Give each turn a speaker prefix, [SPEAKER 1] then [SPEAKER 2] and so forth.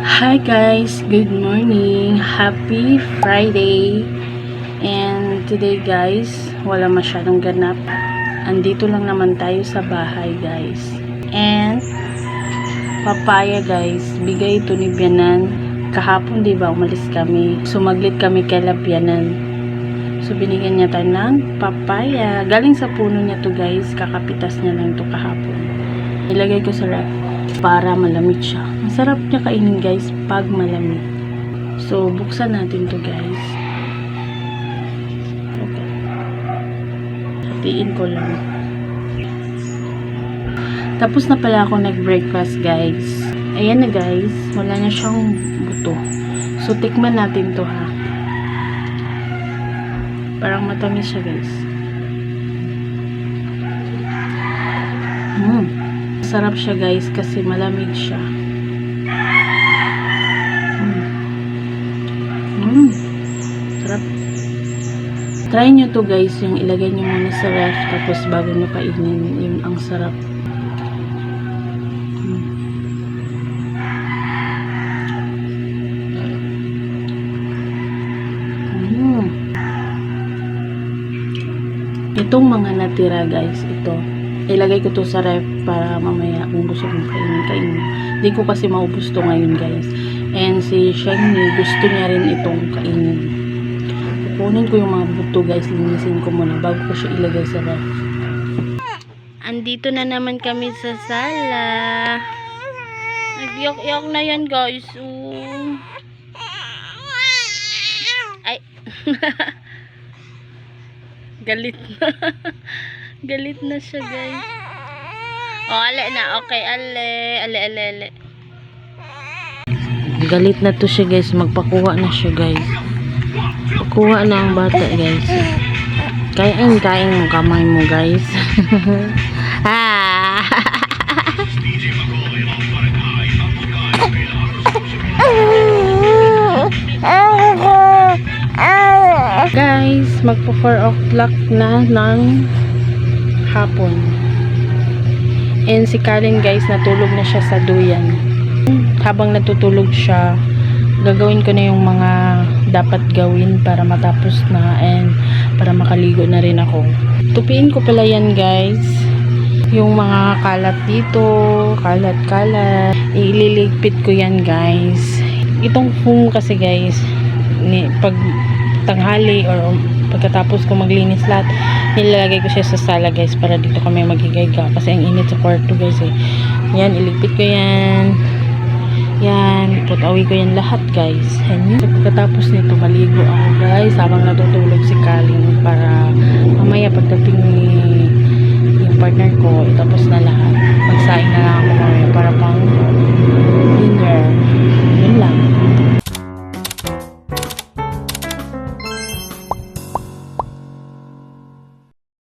[SPEAKER 1] Hi guys, good morning, happy Friday. And today guys, wala masyadong ganap. Andito lang naman tayo sa bahay guys. And papaya guys, bigay ito ni Bianan. Kahapon diba umalis kami, sumaglit kami kay Bianan. So binigyan niya tayo ng papaya. Galing sa puno niya to guys, kakapitas niya lang ito kahapon. Ilagay ko sa ref para malamig siya. Ang sarap niya kainin guys pag malamig. So buksan natin to guys. Okay. Hatiin ko lang. Tapos na pala ako nag-breakfast guys. Ayan na guys, wala na siyang buto. So tikman natin to ha. Parang matamis siya guys. Sarap siya guys kasi malamig siya. Sarap. Try nyo to guys, yung ilagay nyo muna sa ref tapos bago nyo kainin, yung ang sarap. Itong mga natira guys, ito ilagay ko to sa ref para mamaya kung gusto kong kainin. Hindi ko kasi maubos to ngayon guys. And si Shiny gusto niya rin itong kainin. Kukunin ko yung mga buto guys, linisin ko muna bago ko siya ilagay sa ref. Andito na naman kami sa sala. Nagbiyak-iyak na yan guys. Ay. Galit na. Galit na siya guys. Oh, ale na. Okay, ale. Galit na to siya guys. Magpakuha na siya guys. Pakuha na ang bata guys. Kain mo kamay mo guys. Guys, magpo 4 o'clock na ng hapon. And si Karen guys, natulog na siya sa duyan. Habang natutulog siya, gagawin ko na yung mga dapat gawin para matapos na and para makaligo na rin ako. Tupiin ko pala yan guys. Yung mga kalat dito, kalat. Ililigpit ko yan guys. Itong foam kasi guys, pag tanghali or pagkatapos ko maglinis lahat, nilalagay ko siya sa sala guys para dito kami magigayga kasi ang init sa kwarto guys eh. Yan, iligpit ko yan. Yan, putawi ko yan lahat guys. And so, pagkatapos nito maligo ako guys habang natutulog si Kalin para mamaya pagdating ni yung partner ko, tapos na lahat.